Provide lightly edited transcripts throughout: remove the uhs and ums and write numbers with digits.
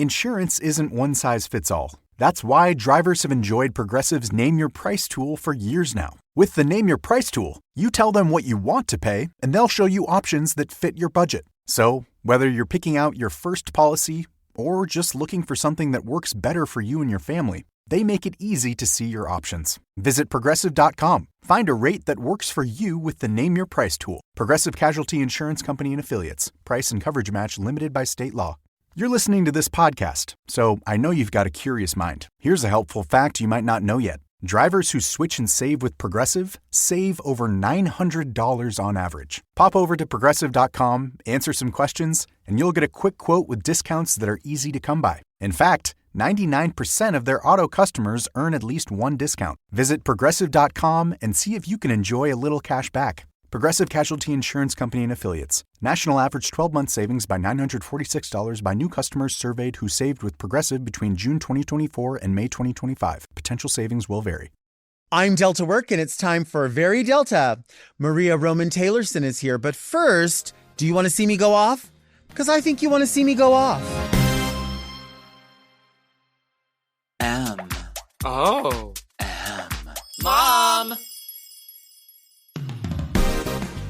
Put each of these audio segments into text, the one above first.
Insurance isn't one size fits all. That's why drivers have enjoyed Progressive's Name Your Price tool for years now. With the Name Your Price tool, you tell them what you want to pay, and they'll show you options that fit your budget. So, whether you're picking out your first policy or just looking for something that works better for you and your family, they make it easy to see your options. Visit Progressive.com. Find a rate that works for you with the Name Your Price tool. Progressive Casualty Insurance Company and Affiliates. Price and coverage match limited by state law. You're listening to this podcast, so I know you've got a curious mind. Here's a helpful fact you might not know yet. Drivers who switch and save with Progressive save over $900 on average. Pop over to Progressive.com, answer some questions, and you'll get a quick quote with discounts that are easy to come by. In fact, 99% of their auto customers earn at least one discount. Visit Progressive.com and see if you can enjoy a little cash back. Progressive Casualty Insurance Company and Affiliates. National average 12-month savings by $946 by new customers surveyed who saved with Progressive between June 2024 and May 2025. Potential savings will vary. I'm Delta Work, and it's time for Very Delta. Maria Roman-Taylorson is here, but first, do you want to see me go off? Because I think you want to see me go off. Oh. Mom!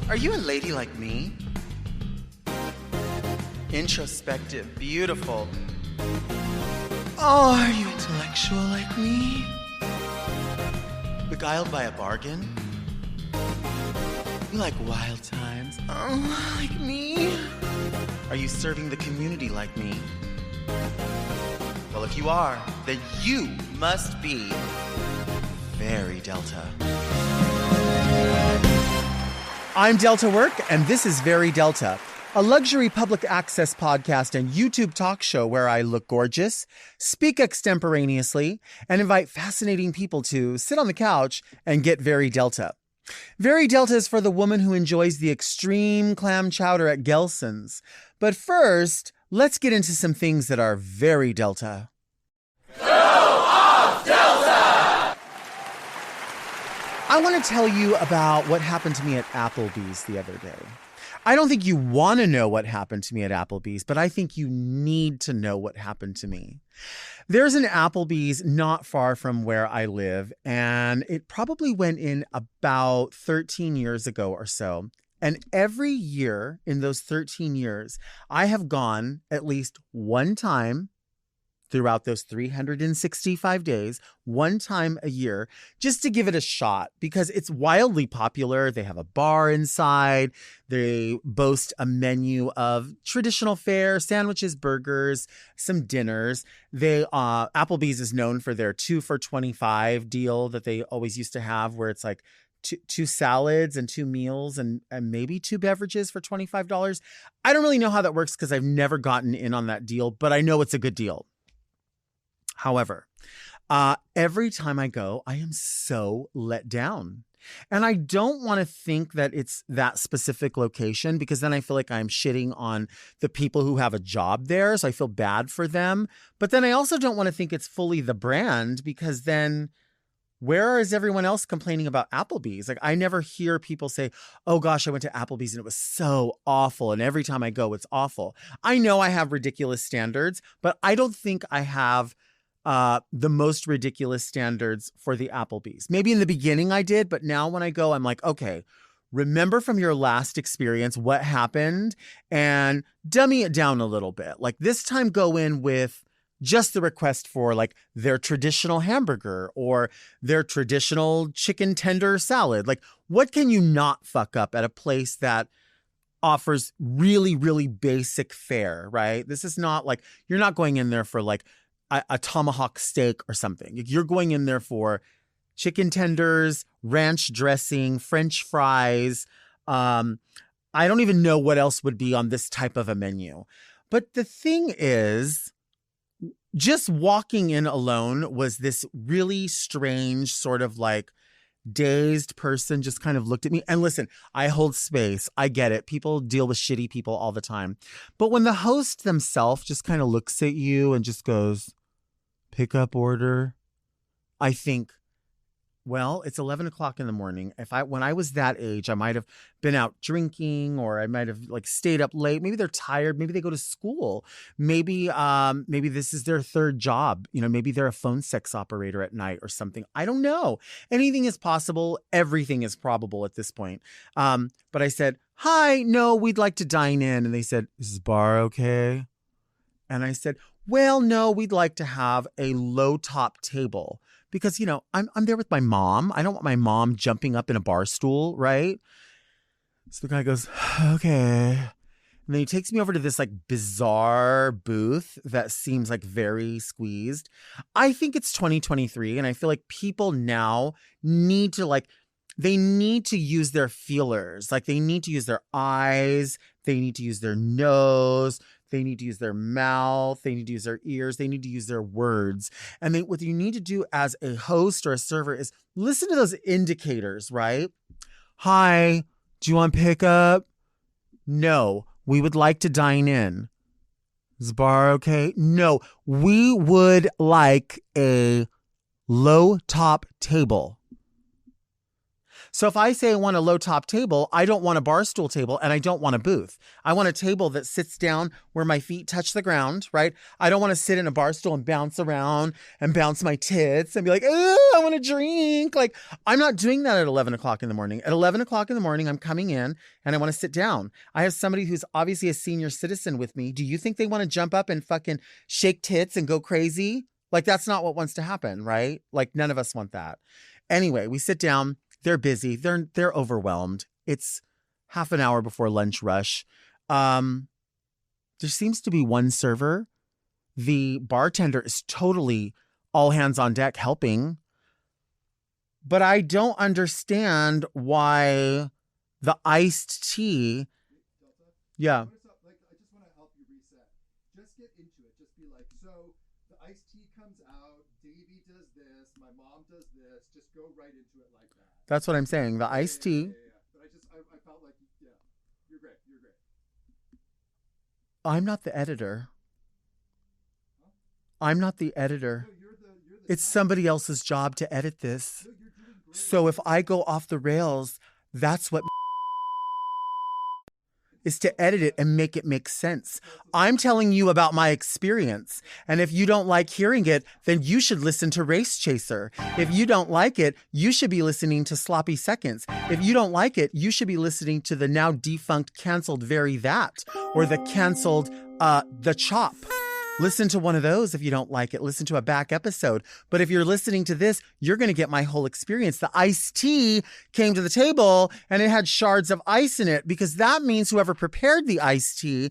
Are you a lady like me? Introspective, beautiful. Oh, are you intellectual like me? Beguiled by a bargain? You like wild times? Oh, like me? Are you serving the community like me? Well, if you are, then you must be very Delta. I'm Delta Work, and this is Very Delta, a luxury public access podcast and YouTube talk show where I look gorgeous, speak extemporaneously, and invite fascinating people to sit on the couch and get very Delta. Very Delta is for the woman who enjoys the extreme clam chowder at Gelson's. But first, let's get into some things that are very Delta. Go off, Delta! I want to tell you about what happened to me at Applebee's the other day. I don't think you want to know what happened to me at Applebee's, but I think you need to know what happened to me. There's an Applebee's not far from where I live, and it probably went in about 13 years ago or so. And every year in those 13 years, I have gone at least one time throughout those 365 days, one time a year, just to give it a shot because it's wildly popular. They have a bar inside. They boast a menu of traditional fare, sandwiches, burgers, some dinners. Applebee's is known for their 2 for $25 deal that they always used to have, where it's like two salads and 2 meals and maybe 2 beverages for $25. I don't really know how that works because I've never gotten in on that deal, but I know it's a good deal. However, every time I go, I am so let down. And I don't want to think that it's that specific location because then I feel like I'm shitting on the people who have a job there. So I feel bad for them. But then I also don't want to think it's fully the brand because then where is everyone else complaining about Applebee's? Like I never hear people say, oh gosh, I went to Applebee's and it was so awful. And every time I go, it's awful. I know I have ridiculous standards, but I don't think I have the most ridiculous standards for the Applebee's. Maybe in the beginning I did, but now when I go, I'm like, okay, remember from your last experience what happened and dummy it down a little bit. Like this time go in with just the request for like their traditional hamburger or their traditional chicken tender salad. Like what can you not fuck up at a place that offers really, really basic fare, right? This is not like, you're not going in there for like a tomahawk steak or something. You're going in there for chicken tenders, ranch dressing, French fries. I don't even know what else would be on this type of a menu. But the thing is, just walking in alone was this really strange sort of like dazed person just kind of looked at me. And listen, I hold space. I get it. People deal with shitty people all the time. But when the host themselves just kind of looks at you and just goes, pick up order, I think, Well, it's 11 o'clock in the morning. When I was that age, I might have been out drinking, or I might have like stayed up late. Maybe they're tired. Maybe they go to school. Maybe this is their third job. Maybe they're a phone sex operator at night or something. I don't know. Anything is possible. Everything is probable at this point. But I said, hi, no, we'd like to dine in. And they said, is this bar okay? And I said, well, no, we'd like to have a low top table. Because, I'm there with my mom. I don't want my mom jumping up in a bar stool, right? So the guy goes, okay. And then he takes me over to this like bizarre booth that seems like very squeezed. I think it's 2023. And I feel like people now need to they need to use their feelers. Like they need to use their eyes. They need to use their nose. They need to use their mouth. They need to use their ears. They need to use their words. And what you need to do as a host or a server is listen to those indicators, right? Hi, do you want pickup? No, we would like to dine in. Is the bar okay? No, we would like a low top table. So if I say I want a low top table, I don't want a bar stool table and I don't want a booth. I want a table that sits down where my feet touch the ground, right? I don't want to sit in a bar stool and bounce around and bounce my tits and be like, oh, I want to drink. Like, I'm not doing that at 11 o'clock in the morning. At 11 o'clock in the morning, I'm coming in and I want to sit down. I have somebody who's obviously a senior citizen with me. Do you think they want to jump up and fucking shake tits and go crazy? Like, that's not what wants to happen, right? Like, none of us want that. Anyway, we sit down. They're busy. They're overwhelmed. It's half an hour before lunch rush. There seems to be one server. The bartender is totally all hands on deck helping. But I don't understand why the iced tea. Yeah. I just want to help you reset. Just get into it. Just be like, so the iced tea comes out. Davey does this. My mom does this. Just go right into it like that. That's what I'm saying. The iced tea. Yeah. But I felt like, yeah, you're great. You're great. I'm not the editor. Huh? I'm not the editor. No, you're the it's somebody else's job to edit this. No, you're doing great. So if I go off the rails, that's what is to edit it and make it make sense. I'm telling you about my experience. And if you don't like hearing it, then you should listen to Race Chaser. If you don't like it, you should be listening to Sloppy Seconds. If you don't like it, you should be listening to the now defunct canceled Very That, or the canceled The Chop. Listen to one of those if you don't like it. Listen to a back episode. But if you're listening to this, you're going to get my whole experience. The iced tea came to the table and it had shards of ice in it, because that means whoever prepared the iced tea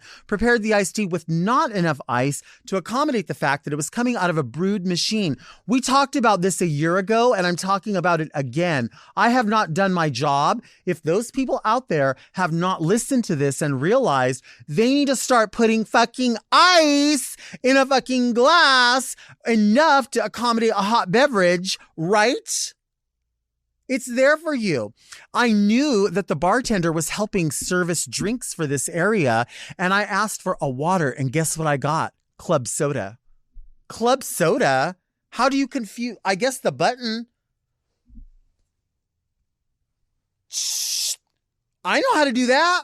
with not enough ice to accommodate the fact that it was coming out of a brewed machine. We talked about this a year ago and I'm talking about it again. I have not done my job. If those people out there have not listened to this and realized they need to start putting fucking ice in a fucking glass enough to accommodate a hot beverage, right? It's there for you. I knew that the bartender was helping service drinks for this area, and I asked for a water, and guess what I got? Club soda. Club soda? How do you confuse? I guess the button. Shh. I know how to do that.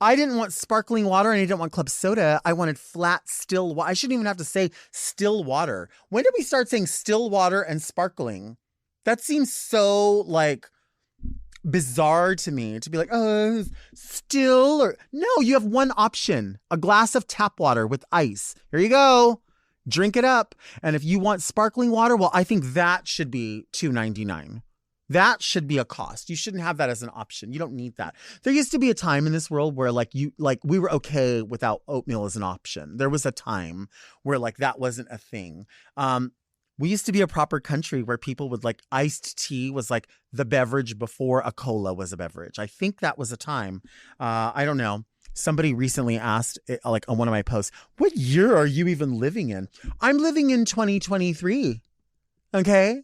I didn't want sparkling water and I didn't want club soda. I wanted flat, still water. I shouldn't even have to say still water. When did we start saying still water and sparkling? That seems so bizarre to me, to be like, oh, still, or no, you have one option, a glass of tap water with ice. Here you go. Drink it up. And if you want sparkling water, well, I think that should be $2.99. That should be a cost. You shouldn't have that as an option. You don't need that. There used to be a time in this world where we were okay without oatmeal as an option. There was a time where that wasn't a thing. We used to be a proper country where people would iced tea was the beverage before a cola was a beverage. I think that was a time. I don't know. Somebody recently asked on one of my posts, what year are you even living in? I'm living in 2023. Okay.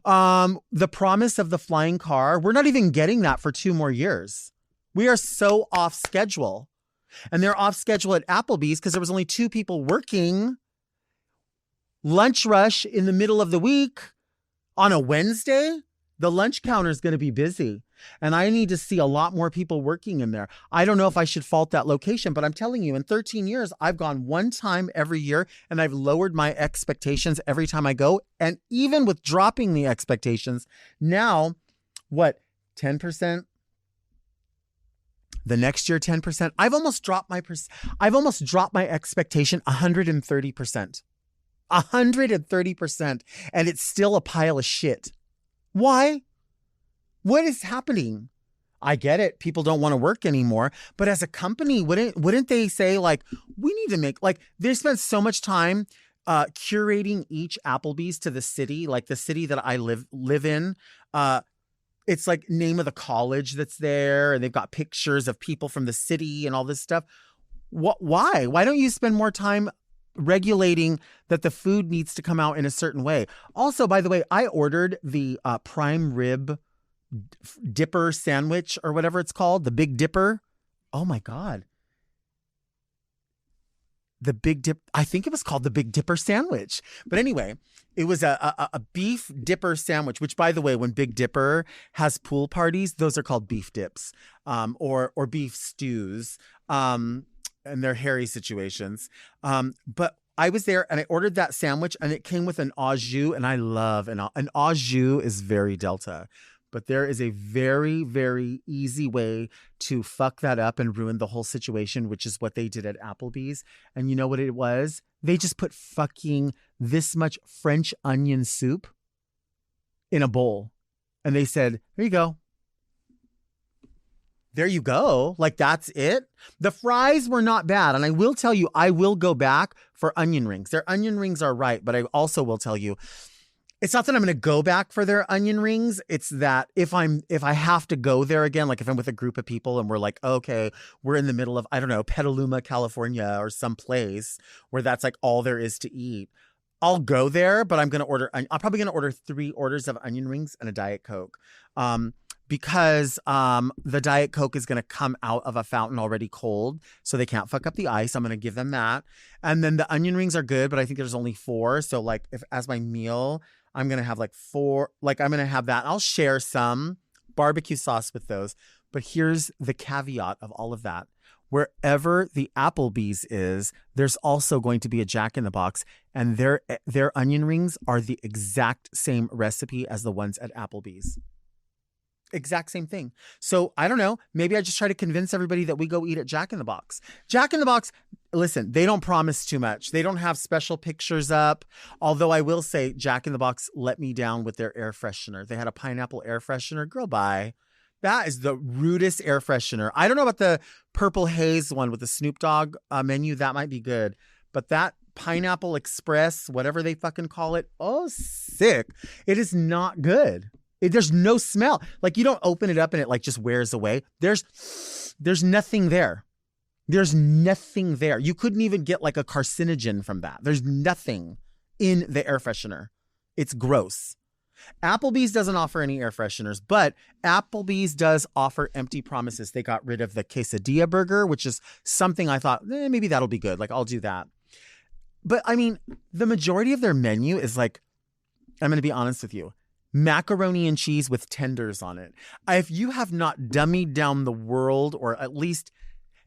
The promise of the flying car, we're not even getting that for 2 more years. We are so off schedule. And they're off schedule at Applebee's because there was only 2 people working. Lunch rush in the middle of the week. On a Wednesday, the lunch counter is going to be busy. And I need to see a lot more people working in there. I don't know if I should fault that location, but I'm telling you, in 13 years, I've gone one time every year and I've lowered my expectations every time I go. And even with dropping the expectations, now, 10%? The next year, 10%. I've almost dropped my expectation 130%. 130%. And it's still a pile of shit. Why? What is happening? I get it. People don't want to work anymore. But as a company, wouldn't they say, like, we need to make, like, they spent so much time curating each Applebee's to the city, like the city that I live in. It's like name of the college that's there, and they've got pictures of people from the city and all this stuff. Why? Why don't you spend more time regulating that the food needs to come out in a certain way? Also, by the way, I ordered the prime rib dipper sandwich or whatever it's called, the Big Dipper. Oh my God. The Big Dip. I think it was called the Big Dipper sandwich. But anyway, it was a beef dipper sandwich, which, by the way, when Big Dipper has pool parties, those are called beef dips, or beef stews, and they're hairy situations. But I was there and I ordered that sandwich and it came with an au jus, and I love an au jus is very Delta. But there is a very, very easy way to fuck that up and ruin the whole situation, which is what they did at Applebee's. And you know what it was? They just put fucking this much French onion soup in a bowl. And they said, there you go. There you go. Like, that's it. The fries were not bad. And I will tell you, I will go back for onion rings. Their onion rings are right. But I also will tell you, it's not that I'm going to go back for their onion rings. It's that if I have to go there again, like if I'm with a group of people and we're like, okay, we're in the middle of, I don't know, Petaluma, California, or some place where that's like all there is to eat, I'll go there, but I'm probably going to order 3 orders of onion rings and a Diet Coke. Because the Diet Coke is going to come out of a fountain already cold, so they can't fuck up the ice. I'm going to give them that. And then the onion rings are good, but I think there's only 4. So like if as my meal, I'm going to have like 4, like I'm going to have that. I'll share some barbecue sauce with those. But here's the caveat of all of that. Wherever the Applebee's is, there's also going to be a Jack in the Box, and their onion rings are the exact same recipe as the ones at Applebee's. Exact same thing. So I don't know. Maybe I just try to convince everybody that we go eat at Jack in the Box. Jack in the Box, listen, they don't promise too much. They don't have special pictures up. Although I will say Jack in the Box let me down with their air freshener. They had a pineapple air freshener. Girl, bye. That is the rudest air freshener. I don't know about the Purple Haze one with the Snoop Dogg menu. That might be good. But that Pineapple Express, whatever they fucking call it, oh, sick. It is not good. There's no smell. Like, you don't open it up and it like just wears away. There's nothing there. There's nothing there. You couldn't even get like a carcinogen from that. There's nothing in the air freshener. It's gross. Applebee's doesn't offer any air fresheners, but Applebee's does offer empty promises. They got rid of the quesadilla burger, which is something I thought, maybe that'll be good. Like, I'll do that. But I mean, the majority of their menu is like, I'm going to be honest with you, macaroni and cheese with tenders on it. If you have not dummied down the world, or at least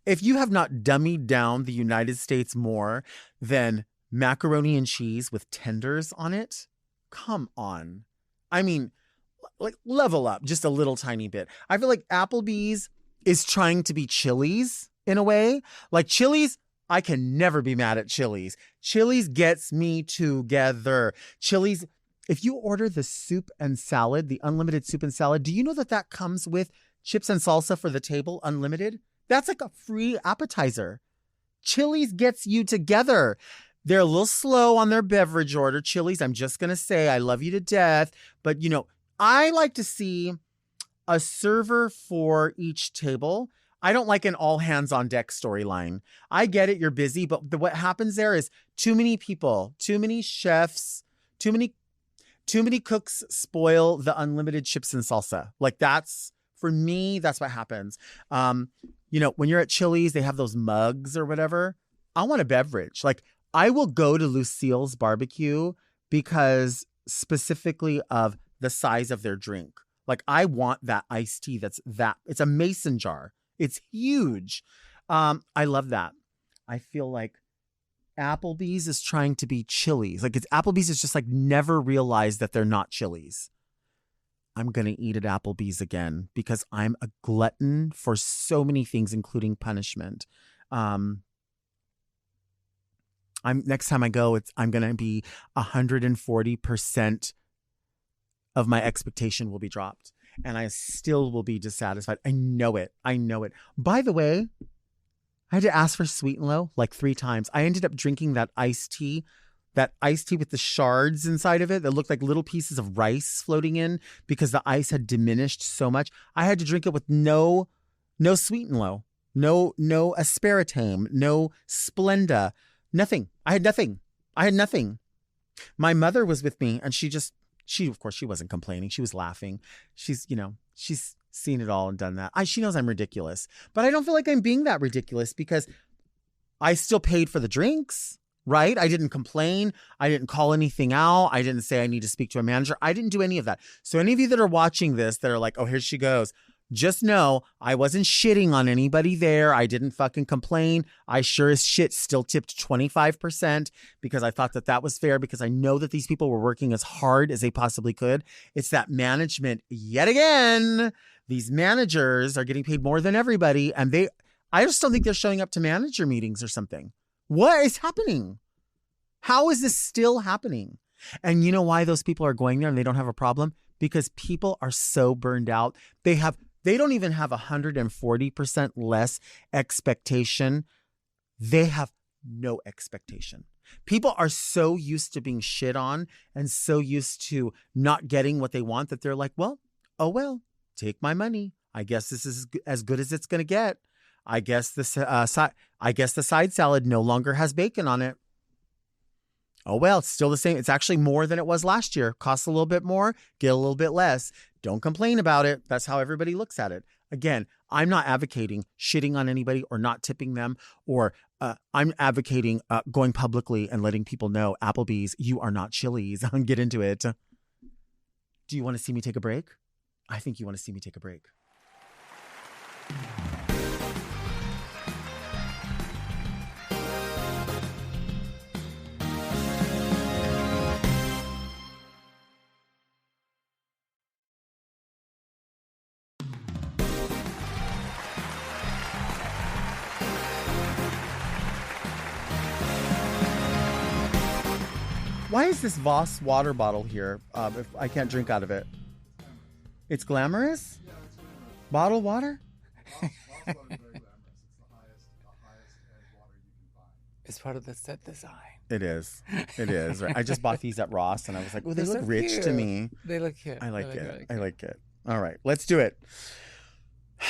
if you have not dummied down the United States more than macaroni and cheese with tenders on it, come on. I mean, like, level up just a little tiny bit. I feel like Applebee's is trying to be Chili's in a way. Like Chili's, I can never be mad at Chili's. Chili's gets me together. Chili's, if you order the soup and salad, the unlimited soup and salad, do you know that comes with chips and salsa for the table, unlimited? That's like a free appetizer. Chili's gets you together. They're a little slow on their beverage order. Chili's, I'm just going to say, I love you to death. But, you know, I like to see a server for each table. I don't like an all hands on deck storyline. I get it. You're busy. But what happens there is too many people, too many chefs, too many cooks spoil the unlimited chips and salsa. Like, that's, for me, that's what happens. You know, when you're at Chili's, they have those mugs or whatever. I want a beverage. Like, I will go to Lucille's Barbecue because specifically of the size of their drink. Like, I want that iced tea it's a mason jar. It's huge. I love that. I feel like Applebee's is trying to be Chili's. Like, Applebee's is just like never realized that they're not Chili's. I'm going to eat at Applebee's again because I'm a glutton for so many things, including punishment. Next time I go, I'm going to be 140% of my expectation will be dropped, and I still will be dissatisfied. I know it. By the way, I had to ask for sweet and low like 3 times. I ended up drinking that iced tea with the shards inside of it that looked like little pieces of rice floating in because the ice had diminished so much. I had to drink it with no sweet and low, no aspartame, no Splenda, nothing. I had nothing. My mother was with me, and she of course she wasn't complaining. She was laughing. She's seen it all and done that. She knows I'm ridiculous, but I don't feel like I'm being that ridiculous because I still paid for the drinks. Right? I didn't complain. I didn't call anything out. I didn't say I need to speak to a manager. I didn't do any of that. So any of you that are watching this that are like, oh, here she goes, just know I wasn't shitting on anybody there. I didn't fucking complain. I sure as shit still tipped 25% because I thought that was fair because I know that these people were working as hard as they possibly could. It's that management yet again. These managers are getting paid more than everybody, and I just don't think they're showing up to manager meetings or something. What is happening? How is this still happening? And you know why those people are going there and they don't have a problem? Because people are so burned out. They don't even have 140% less expectation. They have no expectation. People are so used to being shit on and so used to not getting what they want that they're like, well, take my money. I guess this is as good as it's going to get. I guess the side salad no longer has bacon on it. Oh, well, it's still the same. It's actually more than it was last year. Costs a little bit more, get a little bit less. Don't complain about it. That's how everybody looks at it. Again, I'm not advocating shitting on anybody or not tipping them, or I'm advocating going publicly and letting people know, Applebee's, you are not Chili's. Get into it. Do you want to see me take a break? I think you want to see me take a break. Why is this Voss water bottle here if I can't drink out of it? It's glamorous? Yeah, it's glamorous. Bottled water? Voss water is very glamorous. It's the highest end water you can find. It's part of the set design. It is. It is. I just bought these at Ross and I was like, oh, they look so rich cute. to me. They look cute. I like They it. look really I cute. like it. All right, let's do it. You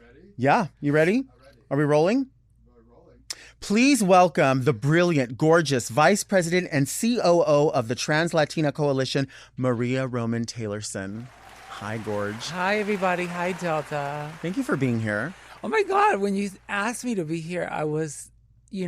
ready? Yeah, you ready? I'm ready. Are we rolling? We're rolling. Please welcome the brilliant, gorgeous Vice President and COO of the TransLatin Coalition, Maria Roman-Taylorson. Hi, Gorge. Hi, everybody. Hi, Delta. Thank you for being here. Oh, my God. When you asked me to be here, I was, you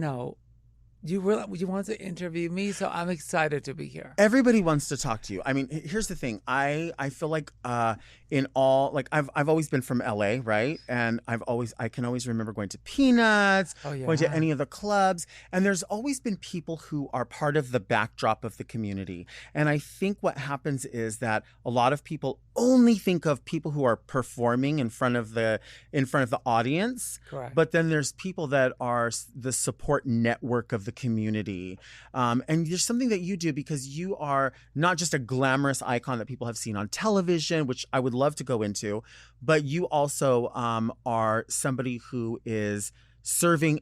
wanted to interview me, so I'm excited to be here. Everybody wants to talk to you. I mean, here's the thing. I feel like I've always been from LA, right? And I can always remember going to Peanuts, going to any of the clubs. And there's always been people who are part of the backdrop of the community. And I think what happens is that a lot of people only think of people who are performing in front of the audience. Correct. But then there's people that are the support network of the community. And there's something that you do because you are not just a glamorous icon that people have seen on television, which I would love to go into, but you also are somebody who is serving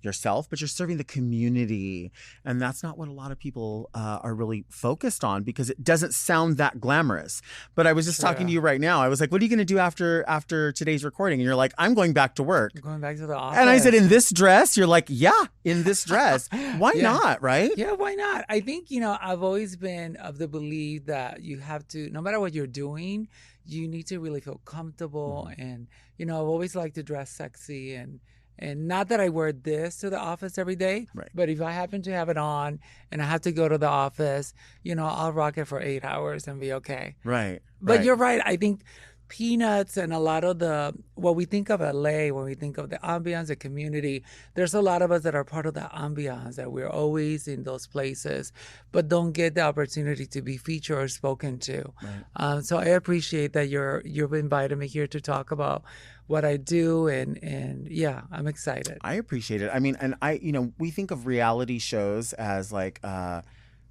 yourself, but you're serving the community. And that's not what a lot of people are really focused on because it doesn't sound that glamorous. But I was just talking to you right now. I was like, what are you going to do after today's recording? And you're like, I'm going back to work. I'm going back to the office. And I said, in this dress? You're like, yeah, in this dress. Why not, right? Yeah, why not? I think, I've always been of the belief that you have to, no matter what you're doing, you need to really feel comfortable. And, I've always liked to dress sexy and And not that I wear this to the office every day, Right. but if I happen to have it on and I have to go to the office, I'll rock it for 8 hours and be okay. Right. But right. you're right. I think Peanuts and a lot of what we think of LA, when we think of the ambiance, the community, there's a lot of us that are part of the ambiance, that we're always in those places, but don't get the opportunity to be featured or spoken to. Right. So I appreciate that you've invited me here to talk about what I do, and yeah, I'm excited. I appreciate it. I mean, and we think of reality shows as like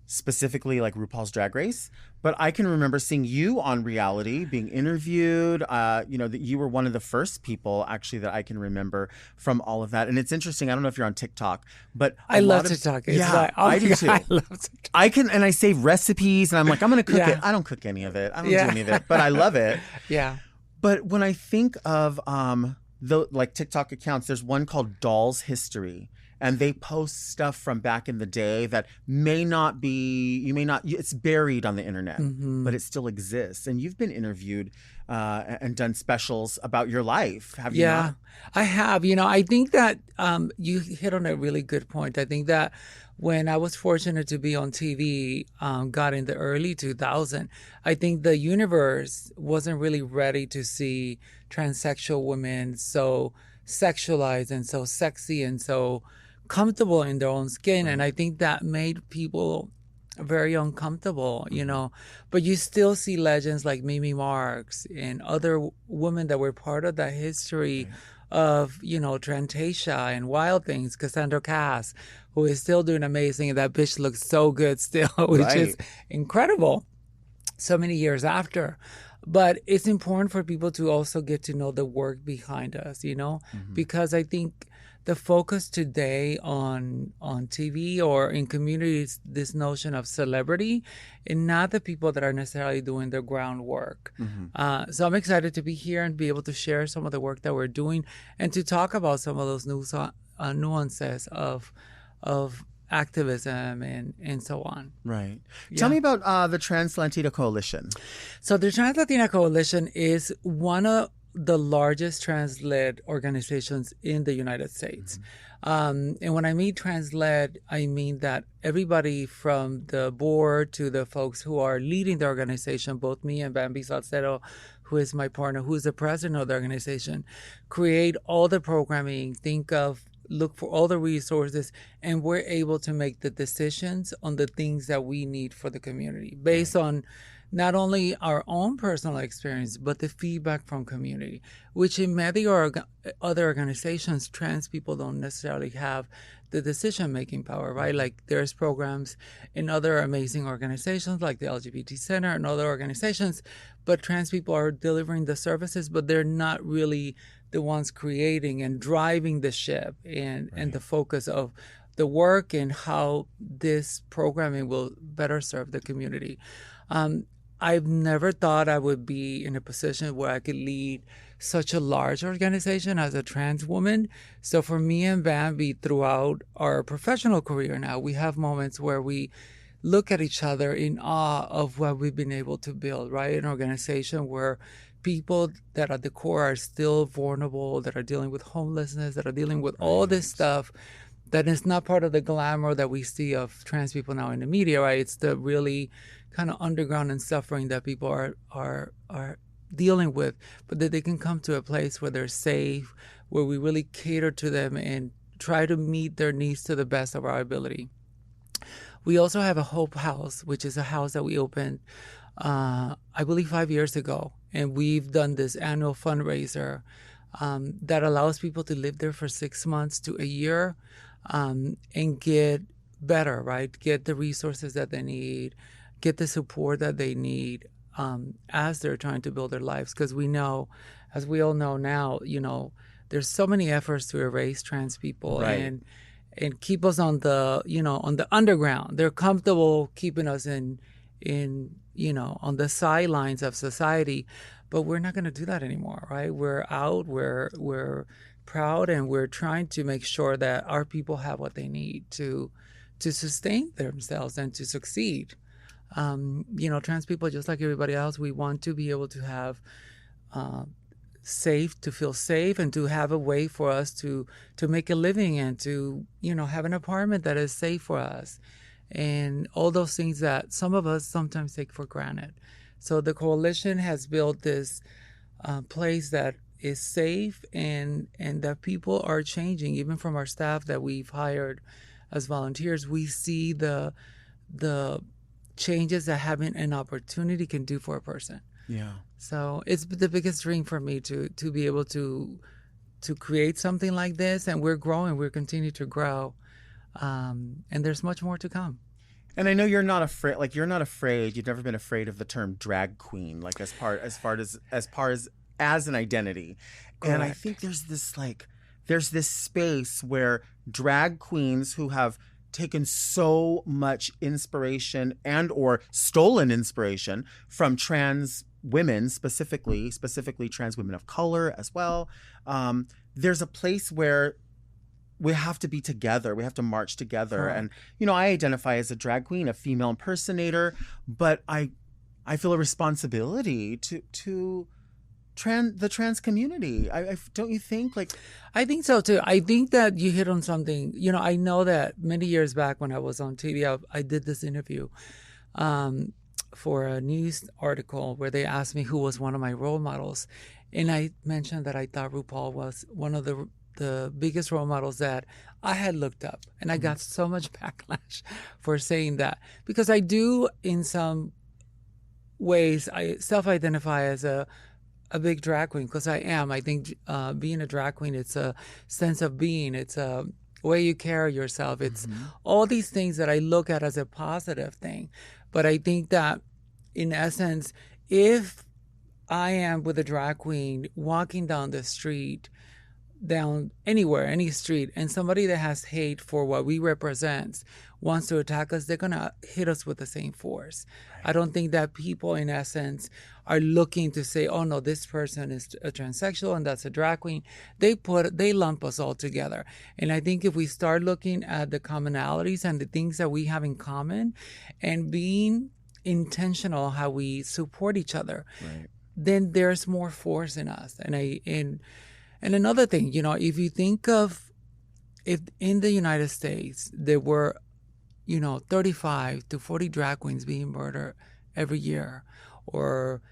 specifically like RuPaul's Drag Race, but I can remember seeing you on reality, being interviewed. That you were one of the first people actually that I can remember from all of that. And it's interesting. I don't know if you're on TikTok, but I love TikTok. I do too. I love TikTok. I save recipes, and I'm like, I'm going to cook Yeah. it. I don't cook any of it. I don't do any of it, but I love it. Yeah. But when I think of the like TikTok accounts, there's one called Doll's History, and they post stuff from back in the day that it's buried on the internet, but it still exists. And you've been interviewed and done specials about your life, have you not? I have. I think that you hit on a really good point. I think that when I was fortunate to be on TV, got in the early 2000s, I think the universe wasn't really ready to see transsexual women so sexualized and so sexy and so comfortable in their own skin. And I think that made people very uncomfortable, but you still see legends like Mimi Marks and other women that were part of that history of, Trantasia and Wild Things, Cassandra Cass, who is still doing amazing. And that bitch looks so good still, which is incredible so many years after. But it's important for people to also get to know the work behind us, because I think the focus today on TV or in communities, this notion of celebrity, and not the people that are necessarily doing the groundwork. So I'm excited to be here and be able to share some of the work that we're doing and to talk about some of those nuances of activism and so on. Right. Yeah. Tell me about the TransLatin Coalition. So the TransLatin Coalition is one of the largest trans-led organizations in the United States. And when I mean trans-led, I mean that everybody from the board to the folks who are leading the organization, both me and Bambi Salcedo, who is my partner, who is the president of the organization, create all the programming, look for all the resources, and we're able to make the decisions on the things that we need for the community based on not only our own personal experience, but the feedback from community, which in many other organizations, trans people don't necessarily have the decision-making power, right? Like there's programs in other amazing organizations like the LGBT Center and other organizations, but trans people are delivering the services, but they're not really the ones creating and driving the ship and the focus of the work and how this programming will better serve the community. I've never thought I would be in a position where I could lead such a large organization as a trans woman. So for me and Bambi, throughout our professional career now, we have moments where we look at each other in awe of what we've been able to build, right? An organization where people that at the core are still vulnerable, that are dealing with homelessness, that are dealing with all this stuff that is not part of the glamour that we see of trans people now in the media, right? It's the really kind of underground and suffering that people are dealing with, but that they can come to a place where they're safe, where we really cater to them and try to meet their needs to the best of our ability. We also have a Hope House, which is a house that we opened, I believe 5 years ago. And we've done this annual fundraiser that allows people to live there for 6 months to a year and get better, right? Get the resources that they need, get the support that they need as they're trying to build their lives. Because we know, as we all know now, there's so many efforts to erase trans people and keep us on the underground. They're comfortable keeping us in on the sidelines of society, but we're not going to do that anymore, right? We're out, we're proud, and we're trying to make sure that our people have what they need to sustain themselves and to succeed. Trans people, just like everybody else, we want to be able to have safe, to feel safe, and to have a way for us to make a living and to, have an apartment that is safe for us. And all those things that some of us sometimes take for granted. So the coalition has built this place that is safe, and that people are changing. Even from our staff that we've hired as volunteers, we see the changes that having an opportunity can do for a person. Yeah. So it's the biggest dream for me to be able to create something like this, and we're growing. We're continuing to grow, and there's much more to come. And I know you're not afraid. Like, you're not afraid. You've never been afraid of the term drag queen, like as far as an identity. Correct. And I think there's this space where drag queens who have taken so much inspiration and or stolen inspiration from trans women, specifically trans women of color as well. There's a place where we have to be together. We have to march together. Correct. And, I identify as a drag queen, a female impersonator, but I feel a responsibility to the trans community. Don't you think? I think so too. I think that you hit on something. I know that many years back when I was on TV, I did this interview for a news article where they asked me who was one of my role models, and I mentioned that I thought RuPaul was one of the biggest role models that I had looked up, and I got so much backlash for saying that, because I do, in some ways, I self-identify as a big drag queen, because I am. I think being a drag queen, it's a sense of being. It's a way you carry yourself. It's all these things that I look at as a positive thing. But I think that, in essence, if I am with a drag queen walking down the street, down anywhere, any street, and somebody that has hate for what we represent wants to attack us, they're going to hit us with the same force. Right. I don't think that people, in essence, are looking to say, oh no, this person is a transsexual and that's a drag queen. They lump us all together. And I think if we start looking at the commonalities and the things that we have in common, and being intentional how we support each other, right, then there's more force in us. And another thing, if you think of, if in the United States there were, 35 to 40 drag queens being murdered every year, or,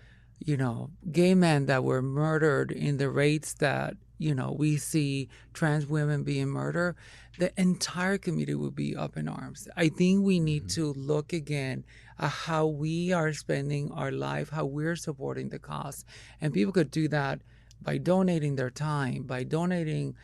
gay men that were murdered in the rates that, we see trans women being murdered, the entire community would be up in arms. I think we need to look again at how we are spending our life, how we're supporting the cause. And people could do that by donating their time, by donating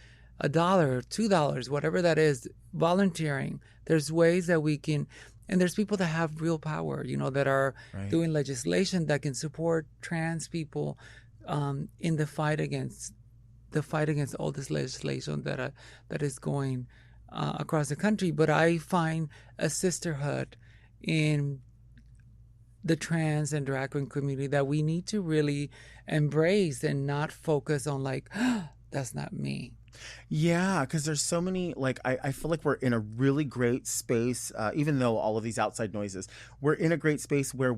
$1, $2, whatever that is, volunteering. There's ways that we can, and there's people that have real power, that are doing legislation that can support trans people in the fight against all this legislation that is going across the country. But I find a sisterhood in the trans and drag queen community that we need to really embrace, and not focus on that's not me. Yeah, because there's so many, I feel like we're in a really great space, even though all of these outside noises, we're in a great space where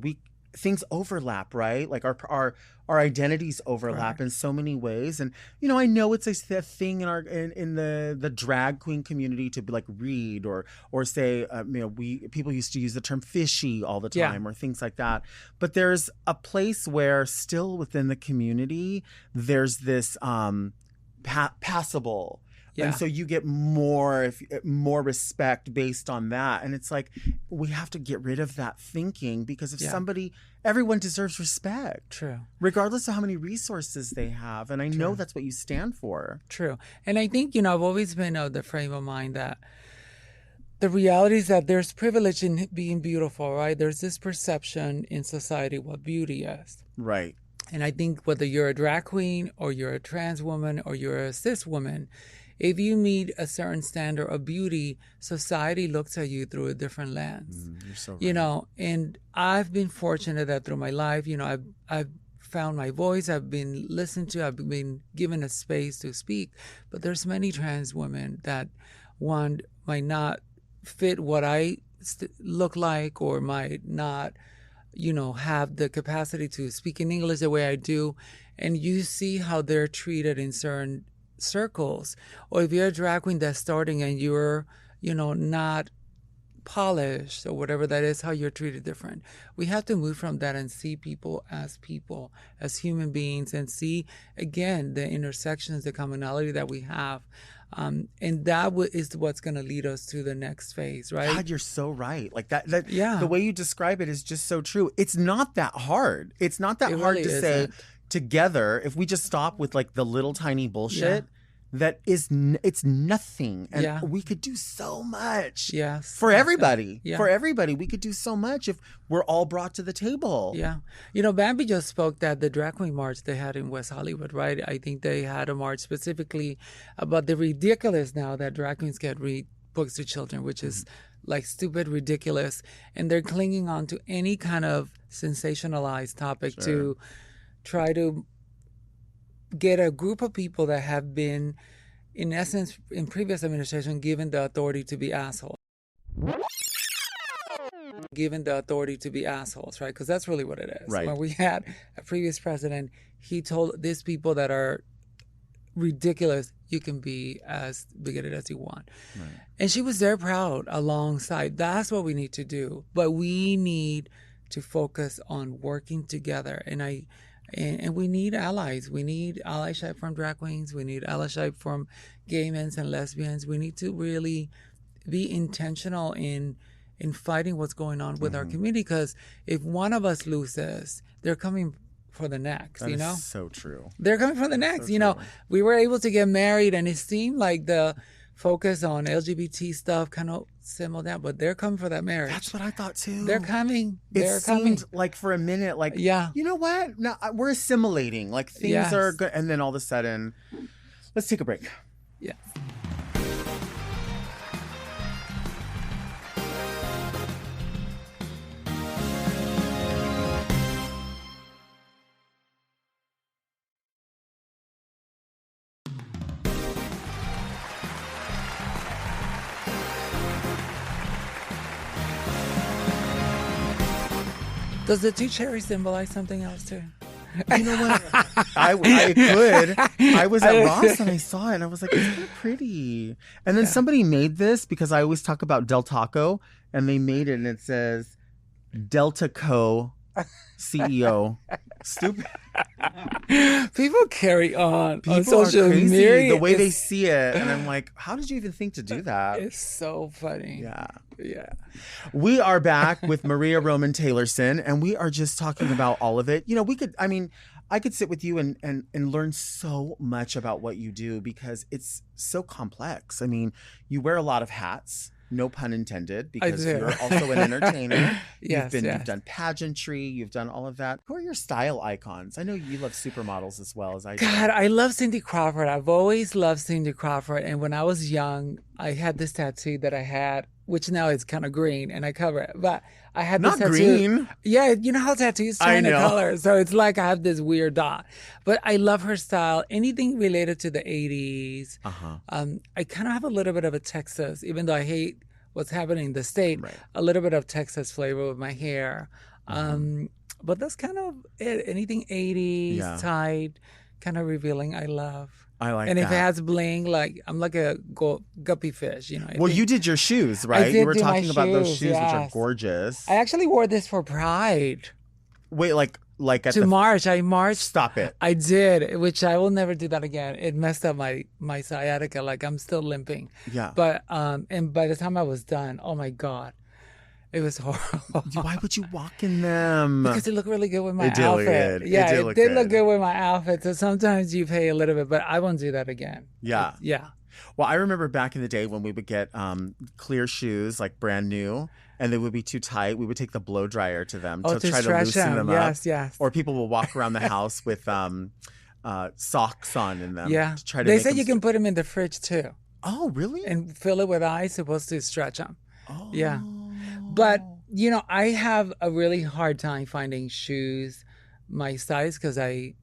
things overlap, right? Like our identities overlap in so many ways. And, I know it's a thing in the drag queen community to be read or say, people used to use the term fishy all the time, or things like that. But there's a place where still within the community, there's this passable. Yeah. And so you get more respect based on that. And it's we have to get rid of that thinking, because everyone deserves respect. True. Regardless of how many resources they have. And I know that's what you stand for. True. And I think, I've always been of the frame of mind that the reality is that there's privilege in being beautiful, right? There's this perception in society what beauty is. Right. And I think whether you're a drag queen or you're a trans woman or you're a cis woman, if you meet a certain standard of beauty, society looks at you through a different lens. You're so right. And I've been fortunate that through my life, I've found my voice, I've been listened to, I've been given a space to speak. But there's many trans women that might not fit what I look like, or might not have the capacity to speak in English the way I do. and you see how they're treated in certain circles, or if you're a drag queen that's starting and you're, not polished or whatever that is, how you're treated different. We have to move from that and see people, as human beings, and see again the intersections, the commonality that we have. And that is what's going to lead us to the next phase, right? God, you're so right. Like that Yeah. The way you describe it is just so true. It's not that hard. It's not that hard really to say isn't. together, if we just stop with like the little tiny bullshit, that is, it's nothing. And we could do so much. Yes. For everybody. Yeah. For everybody. We could do so much if we're all brought to the table. Yeah. Bambi just spoke that the drag queen march they had in West Hollywood, right? I think they had a march specifically about the ridiculous now that drag queens get read books to children, which is like stupid, ridiculous. And they're clinging on to any kind of sensationalized topic to try to get a group of people that have been, in essence, in previous administration, given the authority to be assholes. Given the authority to be assholes, right? Because that's really what it is. Right. When we had a previous president, he told these people that are ridiculous, you can be as bigoted as you want. Right. And she was there proud alongside. That's what we need to do. But we need to focus on working together. And we need allies. We need allyship from drag queens. We need allyship from gay men and lesbians. We need to really be intentional in fighting what's going on with our community. Because if one of us loses, they're coming for the next, That is so true. They're coming for the next. So We were able to get married, and it seemed like the focus on LGBT stuff kind of simmered down, but they're coming for that marriage. That's what I thought too. They're coming. It seemed like for a minute, like, you know what? No, we're assimilating. Like things are good. And then all of a sudden, let's take a break. Yeah. Does the two cherries symbolize something else too? You know what? I could. I was at Ross and I saw it and I was like, it's kind of pretty. And then somebody made this because I always talk about Del Taco, and they made it and it says Delta Co. CEO. Stupid. People carry on People social are crazy media. the way they see it, and I'm like, how did you even think to do that? It's so funny. Yeah. We are back with Maria Roman-Taylorson, and we are just talking about all of it. I could sit with you and learn so much about what you do because it's so complex. I mean, you wear a lot of hats. No pun intended, because you're also an entertainer. You've done pageantry, you've done all of that. Who are your style icons? I know you love supermodels as well as I do. God, I love Cindy Crawford. I've always loved Cindy Crawford. And when I was young, I had this tattoo that I had, which now is kind of green, and I cover it. But I had this tattoo. Not green. Yeah, you know how tattoos turn the color. So it's like I have this weird dot. But I love her style. Anything related to the 80s. I kind of have a little bit of a Texas, even though I hate what's happening in the state, a little bit of Texas flavor with my hair. But that's kind of it. Anything 80s, tight, kind of revealing, I love. I like and that. And if it has bling, like I'm like a guppy fish, You did your shoes, right? You were talking about those shoes, which are gorgeous. I actually wore this for Pride. Wait, like at March. I marched. Stop it. I did, which I will never do that again. It messed up my sciatica. Like I'm still limping. Yeah. But and by the time I was done, oh my God, it was horrible. Why would you walk in them? Because it looked really good with my outfit. Look good. Yeah, it did look good with my outfit. So sometimes you pay a little bit, but I won't do that again. Yeah. Yeah. Well, I remember back in the day when we would get clear shoes, like brand new, and they would be too tight. We would take the blow dryer to them to try to loosen them up. Yes. Or people will walk around the house with socks on in them. Yeah. To try to they say you can put them in the fridge too. Oh, really? And fill it with ice, supposed to stretch them. Oh. Yeah. But, I have a really hard time finding shoes my size because I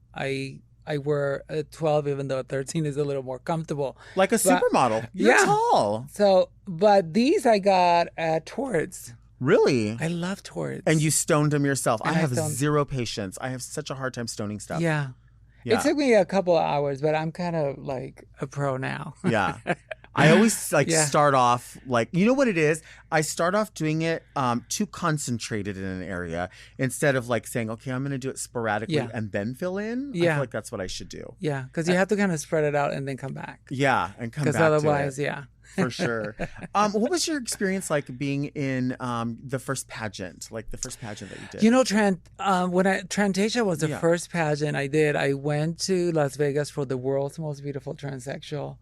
wear a 12, even though a 13 is a little more comfortable. Like a supermodel. You're tall. So, but these I got at Torts. Really? I love Torts. And you stoned them yourself. And I have zero patience. I have such a hard time stoning stuff. Yeah. Yeah. It took me a couple of hours, but I'm kind of like a pro now. Yeah. I always like Yeah. start off like, you know what it is? I start off doing it too concentrated in an area instead of like saying, okay, I'm going to do it sporadically Yeah. and then fill in. I Yeah. feel like that's what I should do. Yeah, because you have to kind of spread it out and then come back. Yeah. And come back Because otherwise, to it. yeah. For sure. What was your experience like being in the first pageant, like the first pageant that you did? You know, Trantasia was the Yeah. first pageant I did. I went to Las Vegas for the world's most beautiful transsexual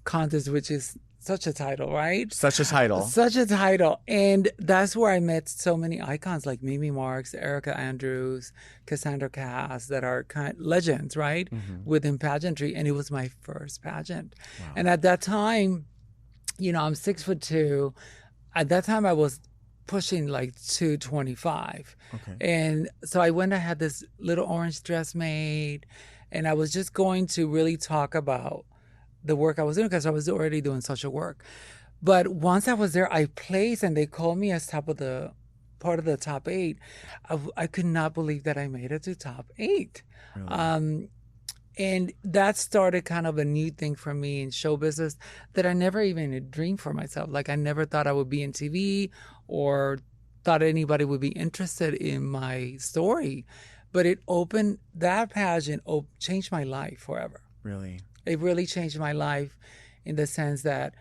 contest, which is such a title, right? Such a title. Such a title. And that's where I met so many icons like Mimi Marks, Erica Andrews, Cassandra Cass, that are legends, right? Within pageantry. And it was my first pageant. Wow. And at that time, you know, I'm 6'2". At that time, I was pushing like 225. Okay. And so I went and had this little orange dress made. And I was just going to really talk about the work I was doing because I was already doing social work. But once I was there, I placed and they called me as part of the top 8. I could not believe that I made it to top 8. Really? And that started kind of a new thing for me in show business that I never even dreamed for myself. Like I never thought I would be in TV or thought anybody would be interested in my story. But that pageant changed my life forever. Really? It really changed my life in the sense that,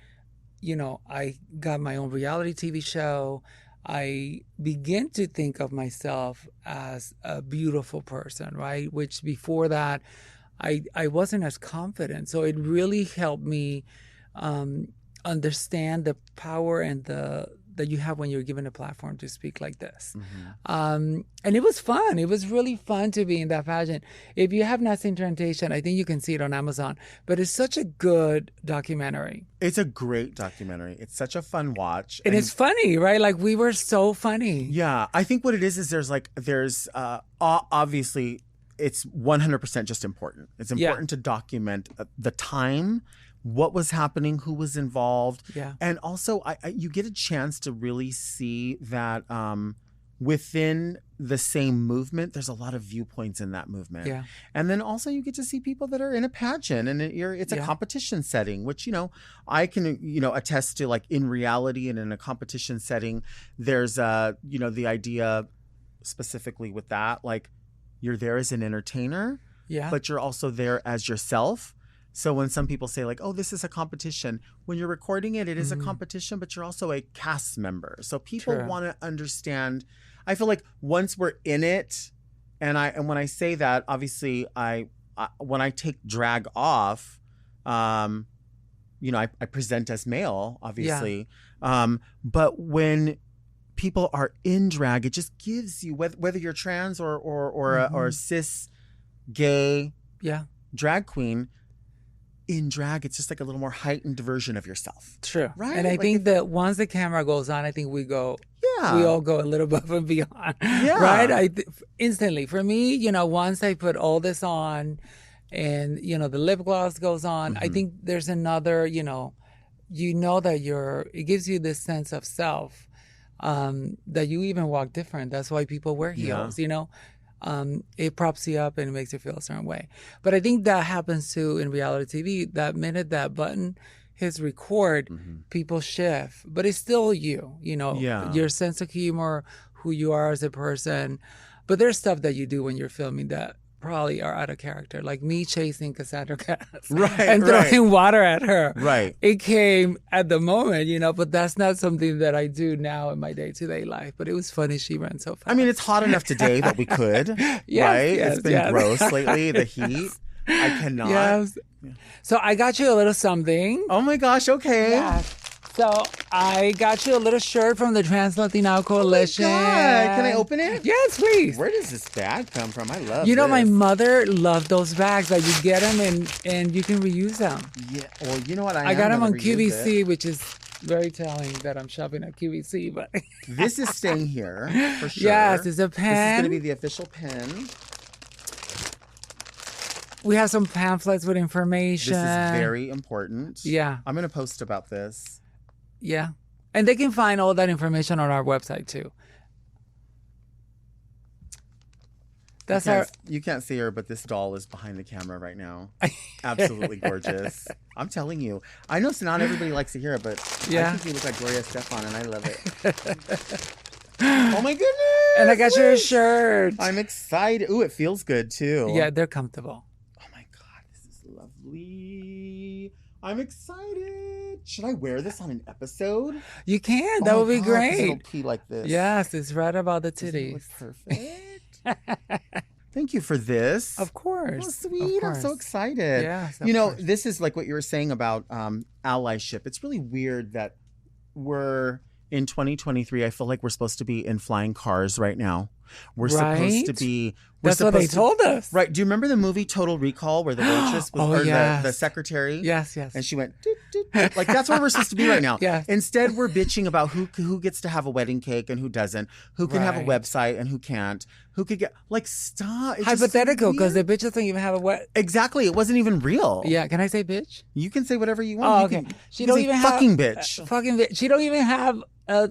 you know, I got my own reality TV show. I began to think of myself as a beautiful person, right? Which before that, I wasn't as confident. So it really helped me understand the power and that you have when you're given a platform to speak like this. And it was fun. It was really fun to be in that pageant. If you have not seen Trantasia, I think you can see it on Amazon. But it's such a good documentary. It's a great documentary. It's such a fun watch. And it's funny, right? Like we were so funny. Yeah. I think what it is there's obviously it's 100% just important. It's important to document the time, what was happening, who was involved. Yeah. And also you get a chance to really see that within the same movement, there's a lot of viewpoints in that movement. Yeah. And then also you get to see people that are in a pageant and it's a competition setting, which, you know, I can, you know, attest to, like in reality and in a competition setting, there's, you know, the idea specifically with that, like you're there as an entertainer, but you're also there as yourself. So when some people say like, oh, this is a competition, when you're recording it, it is a competition, but you're also a cast member. So people want to understand. I feel like once we're in it, and when I say that, obviously when I take drag off, you know, I present as male, obviously. But when people are in drag, it just gives you, whether you're trans or a cis gay drag queen, in drag, it's just like a little more heightened version of yourself. True. Right? And I Like think that once the camera goes on, I think we all go a little above and beyond. Yeah. Right? Instantly. For me, you know, once I put all this on and, you know, the lip gloss goes on, I think there's another, you know that it gives you this sense of self, that you even walk different. That's why people wear heels, you know? It props you up and it makes you feel a certain way. But I think that happens too in reality TV. That minute that button hits record, people shift. But it's still you know, your sense of humor, who you are as a person. But there's stuff that you do when you're filming that probably are out of character, like me chasing Cassandra Cass and throwing water at her. Right. It came at the moment, you know, but that's not something that I do now in my day-to-day life. But it was funny. She ran so fast. I mean, it's hot enough today that we could, right? It's been gross lately, the heat. I cannot. Yes. So I got you a little something. Oh my gosh, okay. Yes. So I got you a little shirt from the TransLatin Coalition. Oh my God. Can I open it? Yes, please. Where does this bag come from? I love You know, this. my mother loved those bags. Like, you get them and you can reuse them. Yeah. Well, you know what? I got them on QVC, which is very telling that I'm shopping at QVC. But this is staying here for sure. Yes, it's a pen. This is going to be the official pen. We have some pamphlets with information. This is very important. Yeah. I'm going to post about this. Yeah. And they can find all that information on our website too. That's You can't see her, but this doll is behind the camera right now. Absolutely gorgeous. I'm telling you. I know not everybody likes to hear it, but Yeah. I think you look like Gloria Estefan, and I love it. Oh my goodness! And I got your shirt. I'm excited. Ooh, it feels good too. Yeah, they're comfortable. Oh my God, this is lovely. I'm excited. Should I wear this on an episode? You can. Oh That my would be God, 'cause great. It'll pee like this. Yes, it's right about the Doesn't it look titties. perfect. Thank you for this. Of course. Oh, sweet. I'm so excited. Yes, You know, course. this is like what you were saying about allyship. It's really weird that we're in 2023. I feel like we're supposed to be in flying cars right now. We're supposed to Right? be. That's what they told us. Right. Do you remember the movie Total Recall where the waitress was, Oh, or yes. the secretary? Yes, yes. And she went, doot, doot, doot. Like, that's where we're supposed to be right now. Yes. Instead, we're bitching about who gets to have a wedding cake and who doesn't, who can have a Right. website and who can't, who could get, like, stop. It's just Hypothetical, because the weird. bitch doesn't even have a wet. Exactly. It wasn't even real. Yeah, can I say bitch? You can say whatever you want. Oh, You okay. can- She you don't can say even fucking have bitch. fucking bitch. She don't even have.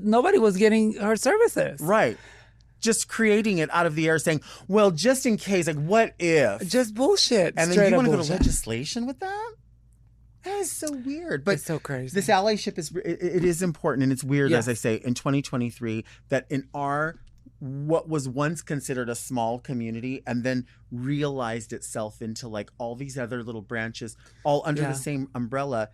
Nobody was getting her services. Right. Just creating it out of the air saying, well, just in case, like, what if? Just bullshit. And then Straight you up want to go to bullshit. legislation with that? That is so weird. But It's so crazy. this allyship it is important, and it's weird, as Yes. I say, in 2023, that in our what was once considered a small community and then realized itself into like all these other little branches, all under Yeah. the same umbrella,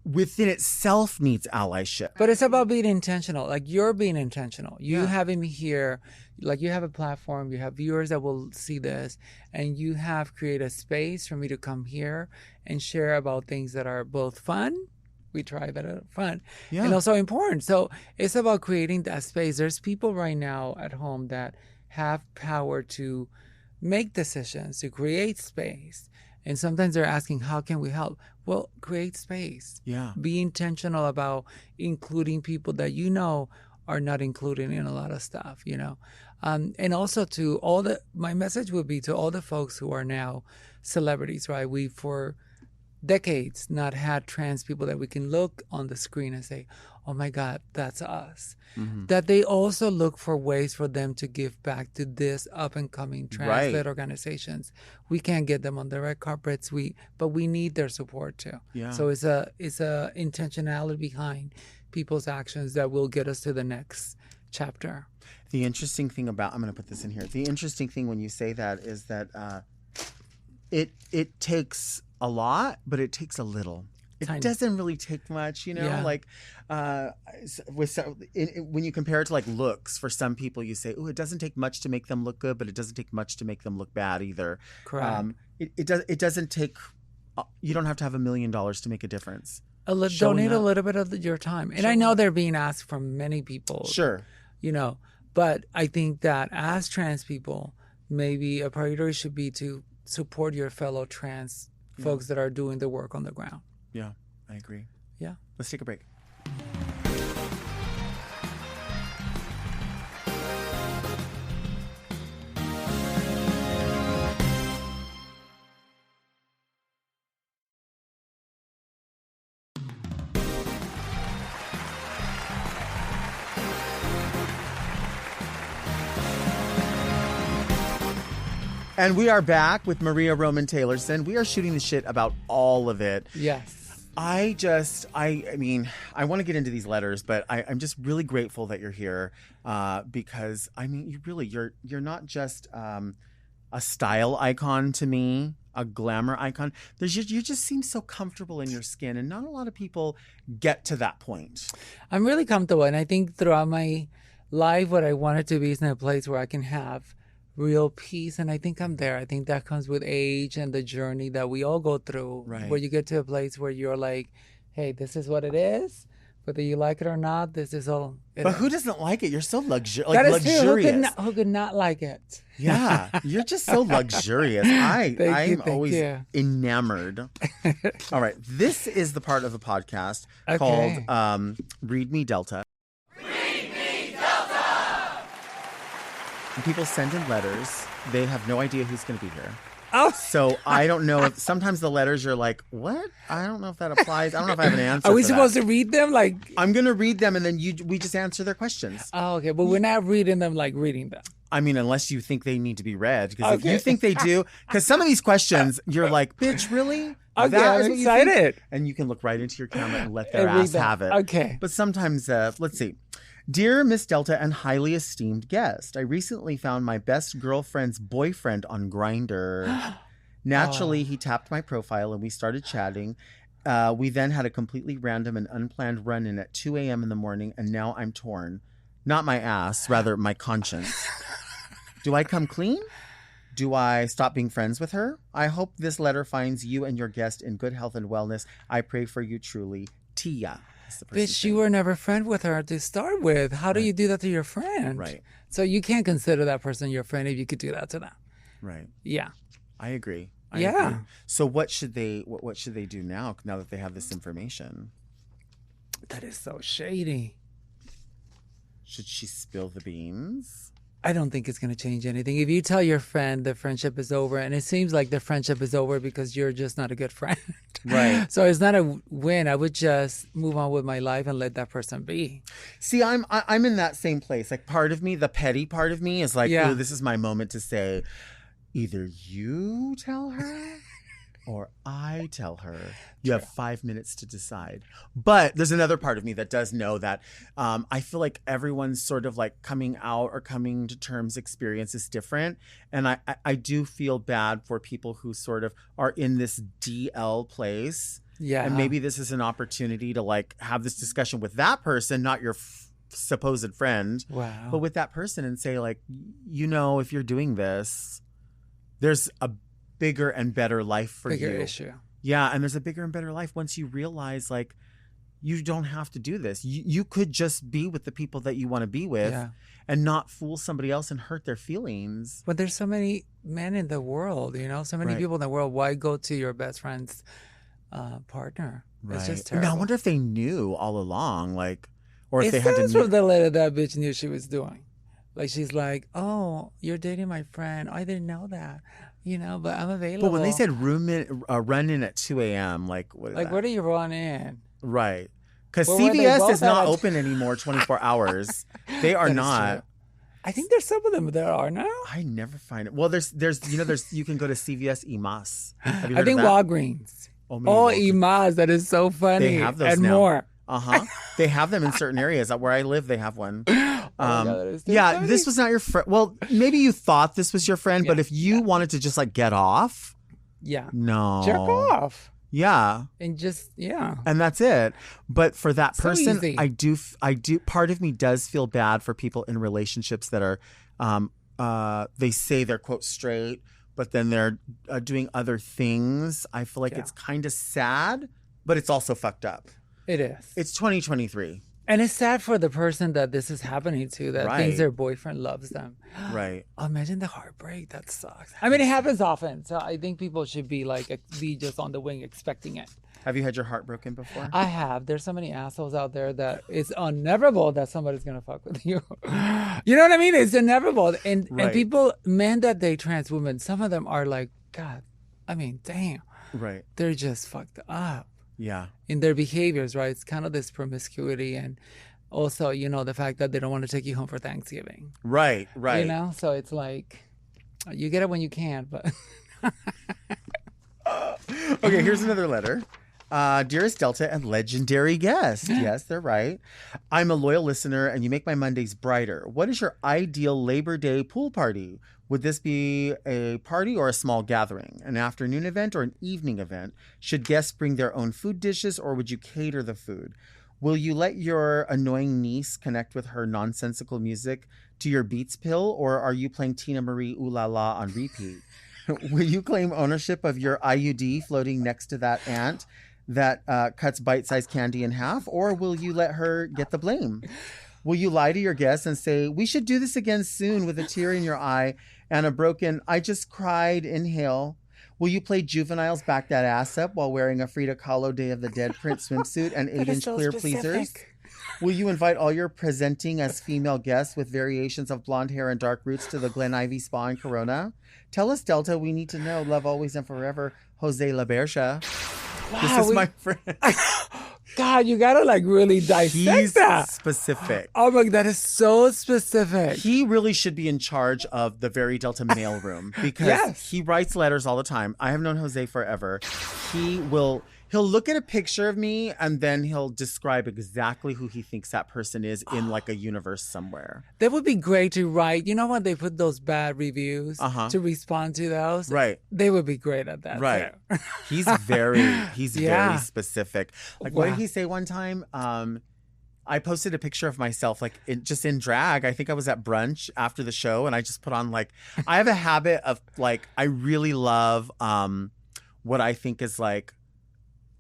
within itself needs allyship. But it's about being intentional. Like, you're being intentional. You Yeah. having me here, like, you have a platform, you have viewers that will see this, and you have created a space for me to come here and share about things that are both fun. We try, but fun, Yeah. and also important. So it's about creating that space. There's people right now at home that have power to make decisions, to create space. And sometimes they're asking, how can we help? Well, create space. Yeah. Be intentional about including people that you know are not included in a lot of stuff, you know. And also to my message would be to all the folks who are now celebrities, right? We, for decades, not had trans people that we can look on the screen and say, oh my God, that's us. Mm-hmm. That they also look for ways for them to give back to this up and coming trans-led organizations. We can't get them on the red carpets, but we need their support too. Yeah. So it's a intentionality behind people's actions that will get us to the next chapter. The interesting thing about, I'm going to put this in here. The interesting thing when you say that is that it takes a lot, but it takes a little. It Tiny. doesn't really take much, you know, Yeah. like when you compare it to like looks, for some people you say, oh, it doesn't take much to make them look good, but it doesn't take much to make them look bad either. Correct. It doesn't take, you don't have to have $1 million to make a difference. Donate Showing a up. little bit of your time. And I know they're being asked from many people. Sure. You know, but I think that as trans people, maybe a priority should be to support your fellow trans folks that are doing the work on the ground. Yeah, I agree. Yeah. Let's take a break. And we are back with Maria Roman-Taylorson. We are shooting the shit about all of it. Yes. I mean, I want to get into these letters, but I'm just really grateful that you're here because, I mean, you're not just a style icon to me, a glamour icon. You just seem so comfortable in your skin, and not a lot of people get to that point. I'm really comfortable. And I think throughout my life, what I wanted to be is in a place where I can have real peace. And I think I'm there. I think that comes with age and the journey that we all go through, Right. where you get to a place where you're like, hey, this is what it is. Whether you like it or not, this is all. But who doesn't like it? You're so that is true. luxurious. Who could not like it? Yeah, you're just so luxurious. I'm always you. enamored. All right, this is the part of the podcast Okay. called Read Me Delta. When people send in letters, they have no idea who's going to be here. Oh, So I don't know if sometimes the letters you're like, what? I don't know if that applies. I don't know if I have an answer. are we for that. supposed to read them? Like, I'm going to read them and then we just answer their questions. oh, okay. But we're not reading them like reading them. I mean, unless you think they need to be read. Because if you think they do, because some of these questions, you're like, bitch, really? Okay, That I'm is what you think? excited. And you can look right into your camera and let their ass have it. Okay. But sometimes, let's see. Dear Miss Delta and highly esteemed guest, I recently found my best girlfriend's boyfriend on Grindr. Naturally, he tapped my profile and we started chatting. We then had a completely random and unplanned run-in at 2 a.m. in the morning, and now I'm torn. Not my ass, rather my conscience. Do I come clean? Do I stop being friends with her? I hope this letter finds you and your guest in good health and wellness. I pray for you truly. Tia. Bitch, you were never friend with her to start with. How do you do that to your friend? Right. So you can't consider that person your friend if you could do that to them. Right. Yeah. I agree. I Yeah. agree. So what should they do now that they have this information? That is so shady. Should she spill the beans? I don't think it's going to change anything. If you tell your friend the friendship is over, and it seems like the friendship is over because you're just not a good friend. Right. So it's not a win. I would just move on with my life and let that person be. See, I'm in that same place. Like, part of me, the petty part of me is like, Yeah. oh, this is my moment to say, either you tell her or I tell her. You have 5 minutes to decide. But there's another part of me that does know that I feel like everyone's sort of like coming out or coming to terms experience is different. And I do feel bad for people who sort of are in this DL place. Yeah. And maybe this is an opportunity to like have this discussion with that person, not your supposed friend. Wow. But with that person and say like, you know, if you're doing this, there's a bigger and better life for you. Bigger issue. Yeah, and there's a bigger and better life once you realize like you don't have to do this. You could just be with the people that you want to be with and not fool somebody else and hurt their feelings. But there's so many men in the world, you know, so many people in the world. Why go to your best friend's partner? Right. It's just terrible. Now, I wonder if they knew all along, like, or if It they had to sounds meet. from the letter that bitch knew she was doing. Like, she's like, oh, you're dating my friend. I didn't know that. You know, but I'm available. But when they said run in at 2 a.m., like, what is like, that? where do you run in? Right. Because Well, were they CVS both is not at- open anymore 24 hours. They are That is not. true. I think there's some of them that are now. I never find it. Well, there's you can go to CVS EMAS. Have you I heard think of that? Walgreens. Oh, Oh, maybe Walgreens. Imas, that is so funny. They have those and now. more. Uh-huh. They have them in certain areas. Where I live, they have one. God, that is too Yeah, funny. this was not your friend. Well, maybe you thought this was your friend, but if you wanted to just like get off, Yeah. no. Jerk off. Yeah. And just, yeah. And that's it. But for that So person, easy. I do, part of me does feel bad for people in relationships that are, they say they're quote straight, but then they're doing other things. I feel like it's kind of sad, but it's also fucked up. It is. It's 2023. And it's sad for the person that this is happening to, that thinks their boyfriend loves them. Right. Imagine the heartbreak. That sucks. I mean, it happens often. So I think people should be like, be just on the wing expecting it. Have you had your heart broken before? I have. There's so many assholes out there that it's inevitable that somebody's going to fuck with you. You know what I mean? It's inevitable. And people, men that date trans women, some of them are like, God, I mean, damn. Right. They're just fucked up. Yeah. In their behaviors, right? It's kind of this promiscuity, and also, you know, the fact that they don't want to take you home for Thanksgiving. Right, right. You know, so it's like, you get it when you can, but. Okay, here's another letter. Dearest Delta and legendary guest. Yes, they're right. I'm a loyal listener and you make my Mondays brighter. What is your ideal Labor Day pool party? Would this be a party or a small gathering? An afternoon event or an evening event? Should guests bring their own food dishes or would you cater the food? Will you let your annoying niece connect with her nonsensical music to your Beats pill, or are you playing Tina Marie Ooh La La on repeat? Will you claim ownership of your IUD floating next to that aunt that cuts bite-sized candy in half, or will you let her get the blame? Will you lie to your guests and say, we should do this again soon, with a tear in your eye and a broken, I just cried inhale? Will you play Juvenile's Back That Ass Up while wearing a Frida Kahlo Day of the Dead print swimsuit and 8-inch clear pleasers? Will you invite all your presenting as female guests with variations of blonde hair and dark roots to the Glen Ivy Spa in Corona? Tell us, Delta. We need to know. Love always and forever, Jose La Berja. Wow, This is my friend. God, you gotta like really dissect He's that. specific. Oh my God, that is so specific. He really should be in charge of the Very Delta mailroom because Yes. he writes letters all the time. I have known Jose forever. He'll look at a picture of me and then he'll describe exactly who he thinks that person is in like a universe somewhere. That would be great to write. You know when they put those bad reviews Uh-huh. to respond to those? Right. They would be great at that. Right. too. He's very specific. Like what Wow. did he say one time? I posted a picture of myself like just in drag. I think I was at brunch after the show and I just put on like I have a habit of like I really love what I think is like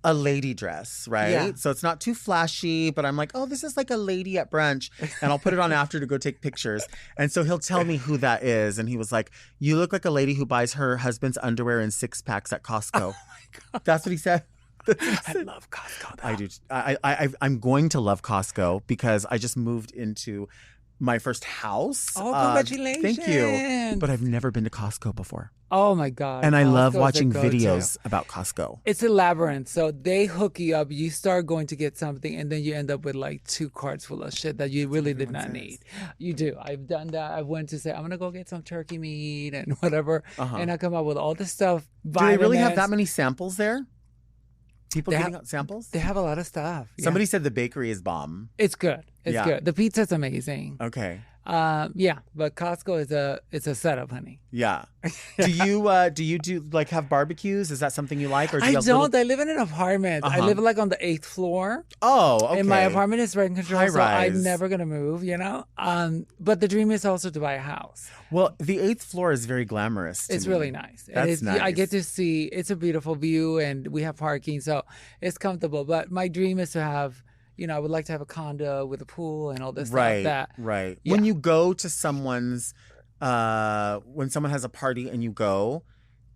a lady dress, right? Yeah. So it's not too flashy, but I'm like, oh, this is like a lady at brunch. And I'll put it on after to go take pictures. And so he'll tell me who that is. And he was like, you look like a lady who buys her husband's underwear in 6-packs at Costco. Oh my God. That's what he said. I love Costco. Though. I do. I'm going to love Costco because I just moved into my first house. Oh, congratulations. Thank you. But I've never been to Costco before. Oh my God. And I love Costco's a watching go-to. videos about Costco. It's a labyrinth. So they hook you up. You start going to get something, and then you end up with like 2 carts full of shit that you really did not need. You do. I've done that. I went to say, I'm going to go get some turkey meat and whatever. And I come up with all this stuff. Do they really have vitamins. that many samples there? People They getting have- samples? They have a lot of stuff. Yeah. Somebody said the bakery is bomb. It's good. It's Yeah. good. The pizza's amazing. Okay. Yeah, but Costco it's a setup, honey. Yeah. Do you do like have barbecues? Is that something you like? Or do you I have don't. little- I live in an apartment. I Uh-huh. live like on the 8th floor. Oh, okay. And my apartment is rent control, High so rise. I'm never gonna move, you know. But the dream is also to buy a house. Well, the 8th floor is very glamorous. To It's me. really nice. And That's it's, nice. I get to see. It's a beautiful view, and we have parking, so it's comfortable. But my dream is to have. You know, I would like to have a condo with a pool and all this Right. stuff. Right. Yeah. When you go to someone's, when someone has a party and you go,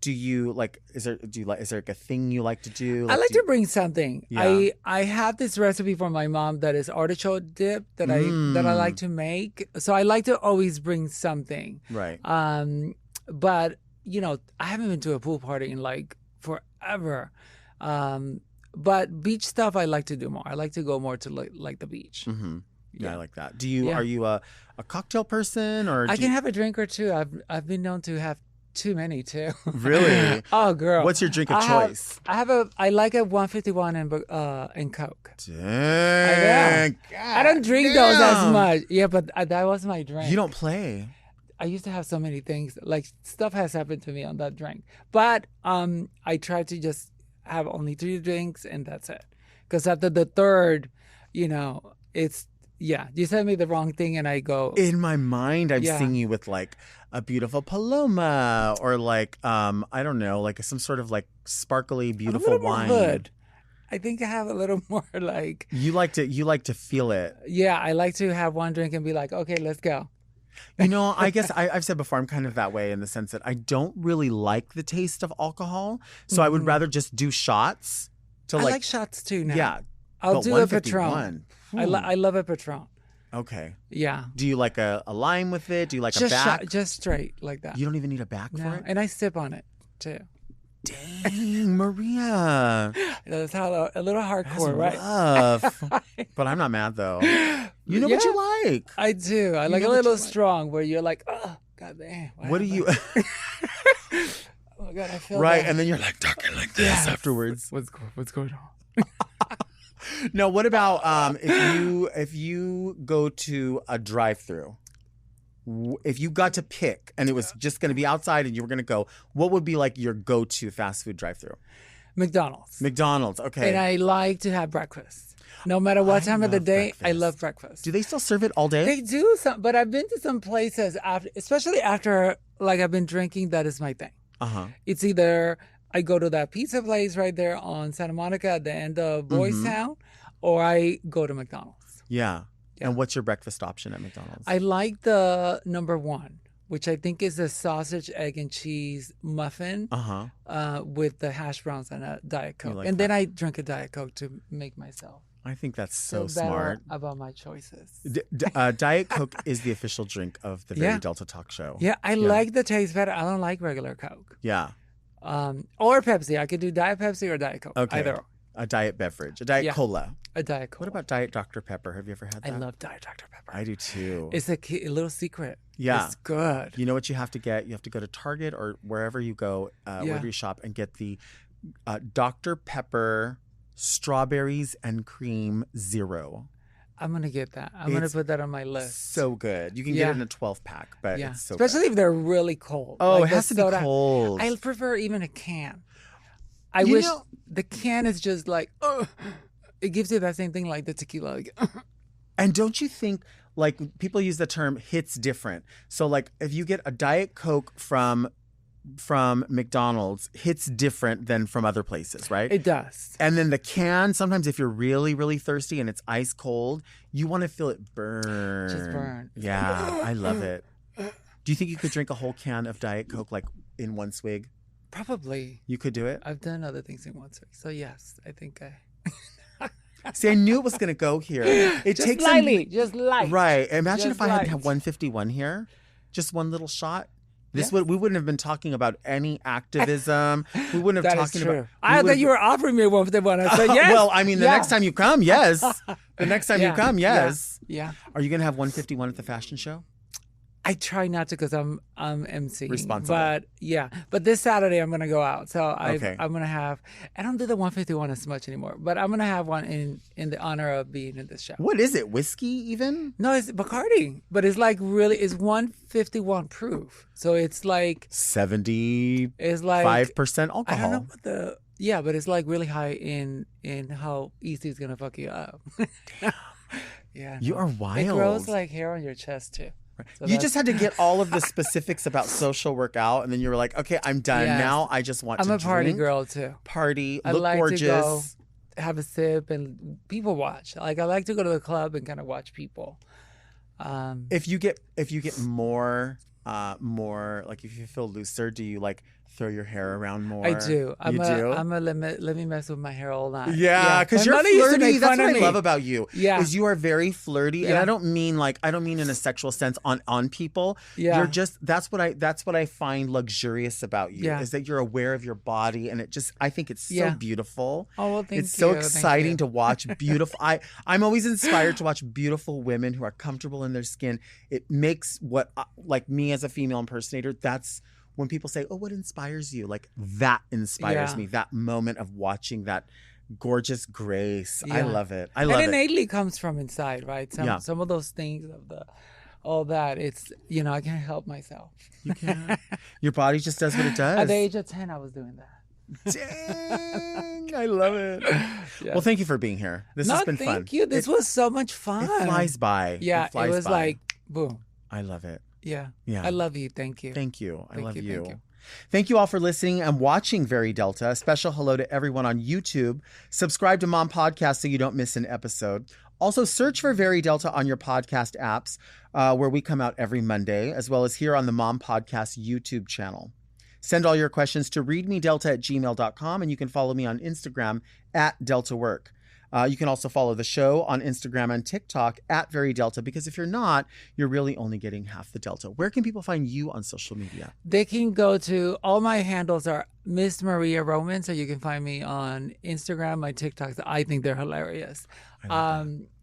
do you like? Is there like a thing you like to do? I like do you- to bring something. Yeah. I have this recipe from my mom that is artichoke dip that I like to make. So I like to always bring something. Right. But you know, I haven't been to a pool party in like forever. But beach stuff I like to do more. I like to go more to like the beach. Mm-hmm. Yeah, Yeah. I like that. Do you? Yeah. Are you a cocktail person or? I do can you- have a drink or two. I've been known to have too many too. Really? Oh, girl. What's your drink of I have- choice? I like a 151 and Coke. Dang. I don't drink those as much. Yeah, but that was my drink. You don't play. I used to have so many things. Like stuff has happened to me on that drink. But I try to just have only 3 drinks and that's it. Because after the third, you know, it's you send me the wrong thing and I go. In my mind, I'm Yeah. seeing you with like a beautiful Paloma or like I don't know, like some sort of like sparkly, I'm a beautiful little more wine. hood. I think I have a little more like. You like to feel it. Yeah, I like to have one drink and be like, okay, let's go. You know, I guess I've said before, I'm kind of that way in the sense that I don't really like the taste of alcohol. So I would rather just do shots to I like, like shots too now. yeah. I'll but do a Patron. 151. I love a Patron. Okay. Yeah. Do you like a lime with it? Do you like a Just back? just straight like that. You don't even need a back No, for it? and I sip on it too. Dang, Maria. That's how a little That's hardcore, right? rough. But I'm not mad though. You know what Yeah. you like. I do. I like know a what little you like. strong, where you're like, oh, goddamn. What do you Oh my god, I feel right? that. And then you're like talking like this Yes. afterwards. What's going on? No, what about if you go to a drive-through? If you got to pick and it was just going to be outside and you were going to go, what would be like your go-to fast food drive-through? McDonald's. McDonald's, okay. And I like to have breakfast. No matter what time of the love day, I breakfast. love breakfast. Do they still serve it all day? They do some, but I've been to some places after, especially after like I've been drinking. That is my thing. Uh-huh. It's either I go to that pizza place right there on Santa Monica at the end of Boys Mm-hmm. Town, or I go to McDonald's. Yeah. Yeah. And what's your breakfast option at McDonald's? I like the number 1, which I think is the sausage, egg, and cheese muffin Uh-huh. with the hash browns and a Diet Coke. like And then that. I drink a Diet Coke to make myself I think that's so feel better smart. about my choices. Diet Coke is the official drink of the Very Yeah. Delta Talk Show. Yeah, I like the taste better. I don't like regular Coke. Yeah. Or Pepsi. I could do Diet Pepsi or Diet Coke. Okay. Either. A diet beverage. A diet cola. A Diet Cola. What about Diet Dr. Pepper? Have you ever had that? I love Diet Dr. Pepper. I do too. It's a little secret. Yeah. It's good. You know what you have to get? You have to go to Target or wherever you go, wherever you shop, and get the Dr. Pepper Strawberries and Cream Zero. I'm going to get that. I'm going to put that on my list. So good. You can get it in a 12-pack, but it's so especially good. if they're really cold. Oh, like it has to be cold. I prefer even a can. I wish the can is just like, it gives you that same thing like the tequila. Like, and don't you think, like, people use the term hits different. So, like, if you get a Diet Coke from McDonald's, hits different than from other places, right? It does. And then the can, sometimes if you're really, really thirsty and it's ice cold, you want to feel it burn. Just burn. Yeah, I love it. Do you think you could drink a whole can of Diet Coke, like, in one swig? Probably. You could do it? I've done other things in one swig. So, yes, I think I... See, I knew it was going to go here. It just takes lightly. Just light. Right. Imagine Just if I had light. 151 here. Just one little shot. We wouldn't have been talking about any activism. We wouldn't have That is talking true. about. I thought you were offering me one for the one. I said yes. Well, I mean, the next time you come, yes. The next time you come, yes. Yeah. Are you going to have 151 at the fashion show? I try not to because I'm emceeing. Responsible. But this Saturday I'm gonna go out, so Okay. I'm gonna have. I don't do the 151 as much anymore, but I'm gonna have one in the honor of being in this show. What is it? Whiskey even? No, it's Bacardi, but it's like really it's 151 proof, so it's like 75% it's like alcohol. I don't know what but it's like really high in how easy it's gonna fuck you up. Yeah, You are wild. It grows like hair on your chest too. So you just had to get all of the specifics about social work out, and then you were like, okay, I'm done. Yes. Now I just want to I'm a party drink, girl too. party, I look like gorgeous. to go have a sip and people watch. Like I like to go to the club and kind of watch people. If you get more like if you feel looser, do you like throw your hair around more? I do. I'm a let me mess with my hair all night. Yeah, because My you're mother used to flirty. make That's fun what of I me. love about you. Yeah. Is you are very flirty, and Yeah. I don't mean in a sexual sense on people. Yeah. You're just that's what I find luxurious about you. Yeah. Is that you're aware of your body, and I think it's so Yeah. beautiful. Oh, well, thank It's so you. Thank exciting you. to watch beautiful. I'm always inspired to watch beautiful women who are comfortable in their skin. It makes like me as a female impersonator. That's when people say, "Oh, what inspires you?" Like that inspires Yeah. me. That moment of watching that gorgeous grace. I Yeah. love it. I And love it it. innately comes from inside, right? Yeah. Some of those things of all that. It's I can't help myself. You can. Your body just does what it does. At the age of 10, I was doing that. Dang, I love it. Yeah. Well, thank you for being here. This has been fun. Thank you. This was so much fun. It flies by. Yeah, It flies was by. like boom. I love it. Yeah. Yeah. I love you. Thank you. Thank you. I Thank love you, you. thank you. Thank you all for listening and watching Very Delta. A special hello to everyone on YouTube. Subscribe to Mom Podcast so you don't miss an episode. Also, search for Very Delta on your podcast apps where we come out every Monday, as well as here on the Mom Podcast YouTube channel. Send all your questions to readmedelta@gmail.com, and you can follow me on Instagram @DeltaWork. You can also follow the show on Instagram and TikTok @VeryDelta, because if you're not, you're really only getting half the Delta. Where can people find you on social media? They can go to all my handles are Miss Maria Roman, so you can find me on Instagram, my TikToks. I think they're hilarious.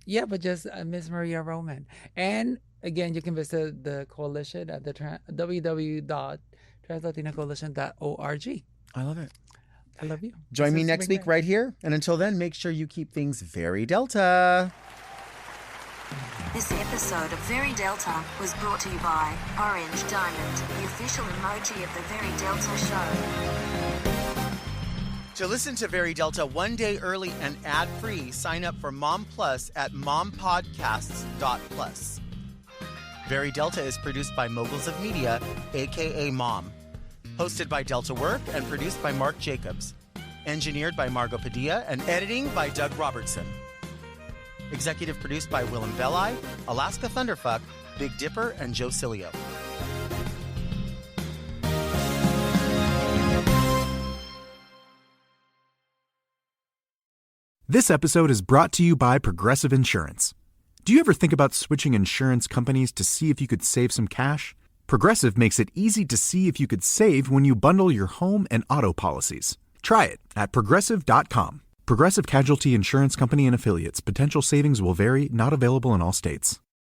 Yeah, but just Miss Maria Roman. And again, you can visit the coalition at the www.translatincoalition.org. I love it. I love you. Join me This has next been week great. right here. And until then, make sure you keep things very Delta. This episode of Very Delta was brought to you by Orange Diamond, the official emoji of the Very Delta show. To listen to Very Delta one day early and ad-free, sign up for Mom Plus at mompodcasts.plus. Very Delta is produced by Moguls of Media, a.k.a. Mom. Hosted by Delta Work and produced by Mark Jacobs. Engineered by Margot Padilla and editing by Doug Robertson. Executive produced by Willem Belli, Alaska Thunderfuck, Big Dipper, and Joe Cilio. This episode is brought to you by Progressive Insurance. Do you ever think about switching insurance companies to see if you could save some cash? Progressive makes it easy to see if you could save when you bundle your home and auto policies. Try it at progressive.com. Progressive Casualty Insurance Company and Affiliates. Potential savings will vary, not available in all states.